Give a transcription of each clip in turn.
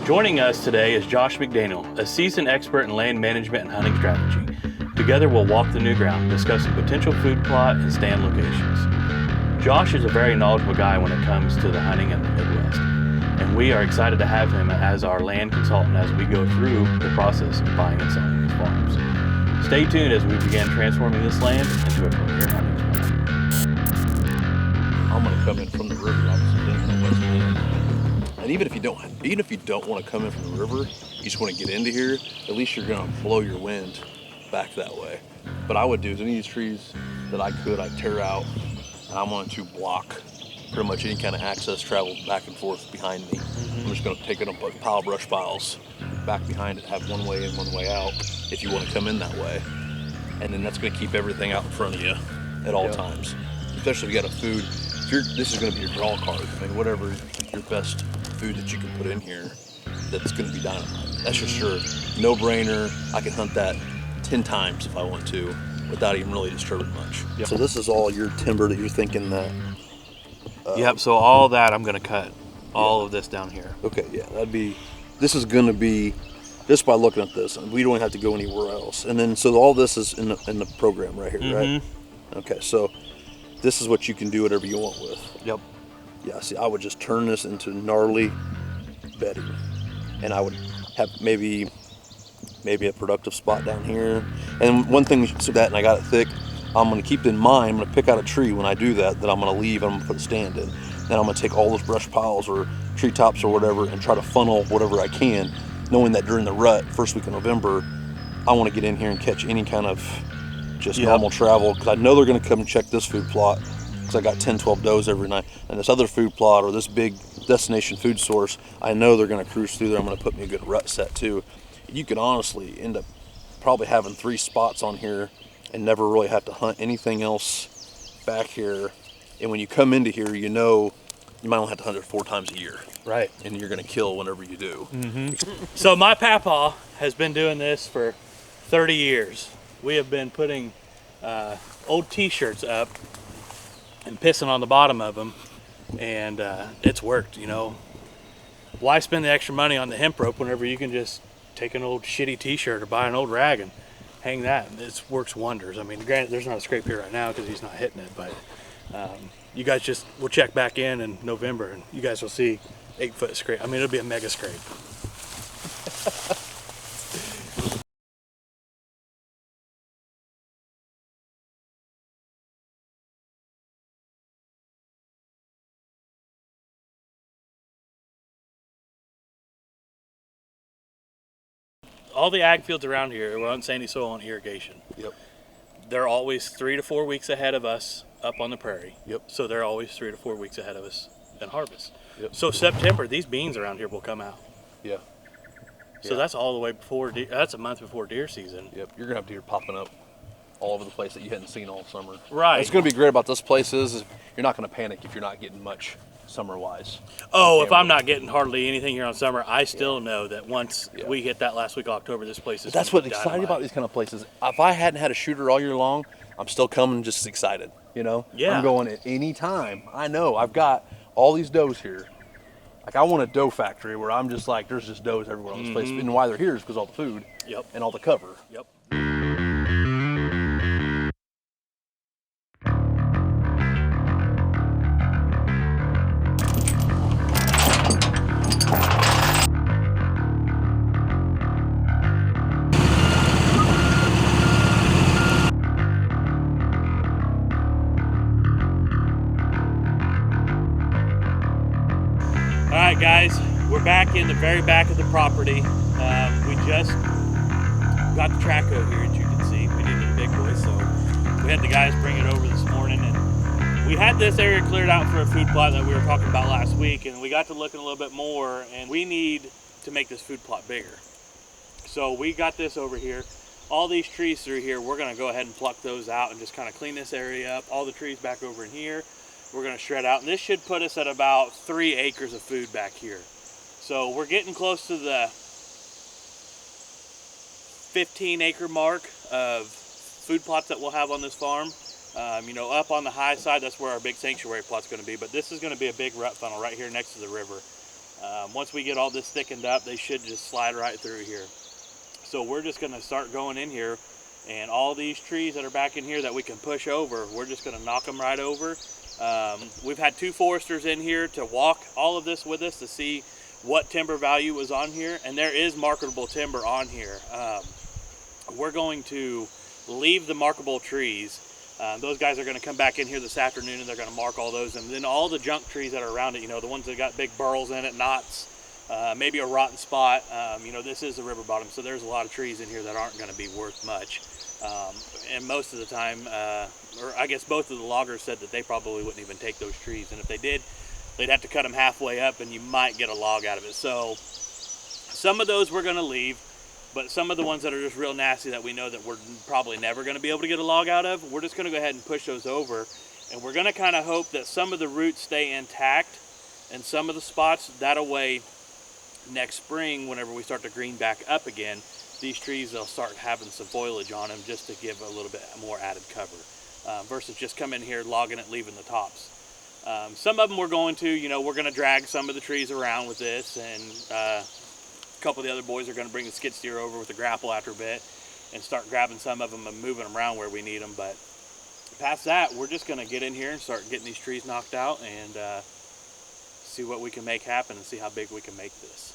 Joining us today is Josh McDaniel, a seasoned expert in land management and hunting strategy. Together we'll walk the new ground, discussing potential food plot and stand locations. Josh is a very knowledgeable guy when it comes to the hunting in the Midwest, and we are excited to have him as our land consultant as we go through the process of buying and selling these farms. Stay tuned as we begin transforming this land into a premier hunting spot. I'm going to come in from the river, obviously, in the west end. And even if you don't want to come in from the river, you just want to get into here, at least you're going to blow your wind back that way. But I would do is any of these trees that I'd tear out, and I'm going to block pretty much any kind of access travel back and forth behind me. I'm just going to take it and put pile brush piles back behind it, have one way in, one way out, if you want to come in that way. And then that's going to keep everything out in front of you at all times. Especially if you got a food. This is going to be your draw card. I mean, whatever your best food that you can put in here, that's going to be dynamite. That's for sure. No brainer. I can hunt that 10 times if I want to without even really disturbing much. Yep. So this is all your timber that you're thinking that. Yep. So all that I'm going to cut. All of this down here. Okay. Yeah. This is going to be just by looking at this, and we don't have to go anywhere else. And then so all this is in the program right here, right? Okay. So this is what you can do whatever you want with. Yep. Yeah, see, I would just turn this into gnarly bedding, and I would have maybe a productive spot down here. And one thing, so that, and I got it thick, I'm going to keep in mind, I'm going to pick out a tree when I do that I'm going to leave, and I'm going to put a stand in. Then I'm going to take all those brush piles or treetops or whatever and try to funnel whatever I can, knowing that during the rut, first week of November, I want to get in here and catch any kind of just normal travel, because I know they're going to come and check this food plot, because I got 10, 12 does every night. And this other food plot or this big destination food source, I know they're going to cruise through there. I'm going to put me a good rut set too. You could honestly end up probably having 3 spots on here and never really have to hunt anything else back here. And when you come into here, you know you might only have to hunt it 4 times a year. Right. And you're going to kill whenever you do. So my papa has been doing this for 30 years. We have been putting old t-shirts up and pissing on the bottom of them, and it's worked, you know. Why spend the extra money on the hemp rope whenever you can just take an old shitty t-shirt or buy an old rag and hang that? It works wonders. I mean, granted, there's not a scrape here right now because he's not hitting it, but you guys we'll check back in November, and you guys will see 8-foot scrape. I mean, it'll be a mega scrape. All the ag fields around here were on sandy soil and irrigation. Yep. They're always 3 to 4 weeks ahead of us up on the prairie. Yep. So they're always 3 to 4 weeks ahead of us in harvest. Yep. So September, these beans around here will come out. Yeah. So that's all the way before, that's a month before deer season. Yep. You're going to have deer popping up all over the place that you hadn't seen all summer. Right. What's going to be great about this place is you're not going to panic if you're not getting much summer-wise. Oh, if I'm not getting hardly anything here on summer, I still know that once we hit that last week of October, this place is That's what's exciting about these kind of places. If I hadn't had a shooter all year long, I'm still coming just as excited, you know? Yeah. I'm going at any time. I know I've got all these does here. Like, I want a doe factory where I'm just like, there's just does everywhere on this place. And why they're here is because all the food and all the cover. Yep. All right, guys, we're back in the very back of the property. We just got the track over here, as you can see. We needed a big boy, so we had the guys bring it over this morning, and we had this area cleared out for a food plot that we were talking about last week, and we got to looking a little bit more, and we need to make this food plot bigger. So we got this over here. all these trees through here, we're gonna go ahead and pluck those out and just kind of clean this area up. All the trees back over in here, we're gonna shred out. And this should put us at about 3 acres of food back here. So we're getting close to the 15-acre mark of food plots that we'll have on this farm. You know, up on the high side, that's where our big sanctuary plot's gonna be, but this is gonna be a big rut funnel right here next to the river. Once we get all this thickened up, they should just slide right through here. So we're just gonna start going in here, and all these trees that are back in here that we can push over, we're just gonna knock them right over. We've had 2 foresters in here to walk all of this with us to see what timber value was on here, and there is marketable timber on here. We're going to leave the marketable trees. Those guys are going to come back in here this afternoon, and they're going to mark all those, and then all the junk trees that are around it, you know, the ones that got big burls in it, knots, maybe a rotten spot. You know, this is the river bottom, so there's a lot of trees in here that aren't going to be worth much. And most of the time, or I guess both of the loggers said that they probably wouldn't even take those trees, and if they did, they'd have to cut them halfway up and you might get a log out of it. So some of those we're going to leave, but some of the ones that are just real nasty that we know that we're probably never going to be able to get a log out of, we're just going to go ahead and push those over, and we're going to kind of hope that some of the roots stay intact and some of the spots, that way next spring whenever we start to green back up again, these trees, they'll start having some foliage on them just to give a little bit more added cover, versus just coming here, logging it, leaving the tops. Some of them we're going to, you know, we're going to drag some of the trees around with this, and a couple of the other boys are going to bring the skid steer over with the grapple after a bit and start grabbing some of them and moving them around where we need them. But past that, we're just going to get in here and start getting these trees knocked out and see what we can make happen and see how big we can make this.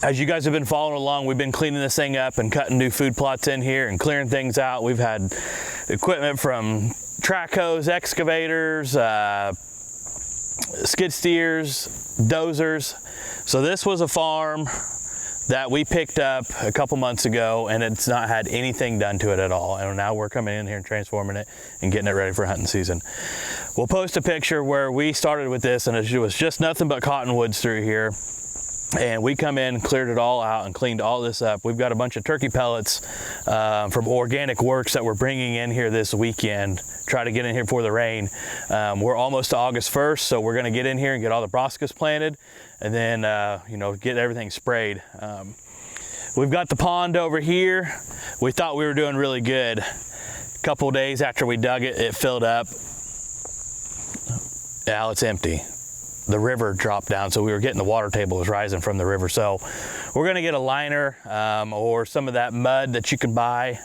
As you guys have been following along, we've been cleaning this thing up and cutting new food plots in here and clearing things out. We've had equipment from track hoes, excavators, skid steers, dozers. So this was a farm that we picked up a couple months ago, and it's not had anything done to it at all. And now we're coming in here and transforming it and getting it ready for hunting season. We'll post a picture where we started with this, and it was just nothing but cottonwoods through here. And we come in, cleared it all out and cleaned all this up. We've got a bunch of turkey pellets from Organic Works that we're bringing in here this weekend. Try to get in here before the rain. We're almost to August 1st, so we're gonna get in here and get all the brassicas planted and then you know, get everything sprayed. We've got the pond over here. We thought we were doing really good. A couple days after we dug it, it filled up. Now it's empty. the river dropped down, so we were getting the water table was rising from the river. So we're gonna get a liner or some of that mud that you can buy.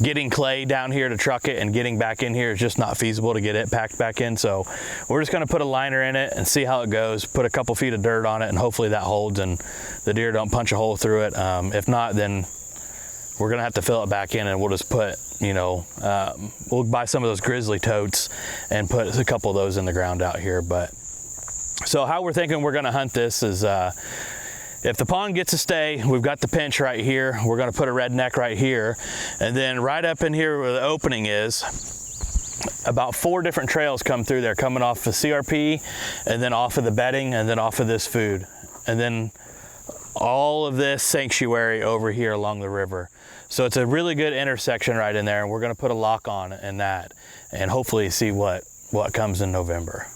Getting clay down here to truck it and getting back in here is just not feasible to get it packed back in. So we're just gonna put a liner in it and see how it goes, put a couple feet of dirt on it, and hopefully that holds and the deer don't punch a hole through it. If not, then we're gonna have to fill it back in, and we'll just put, you know, we'll buy some of those grizzly totes and put a couple of those in the ground out here. But so how we're thinking we're gonna hunt this is, if the pond gets to stay, we've got the pinch right here. We're gonna put a redneck right here. And then right up in here where the opening is, about 4 different trails come through there, coming off the CRP, and then off of the bedding, and then off of this food. And then all of this sanctuary over here along the river. So it's a really good intersection right in there, and we're gonna put a lock on in that and hopefully see what comes in November.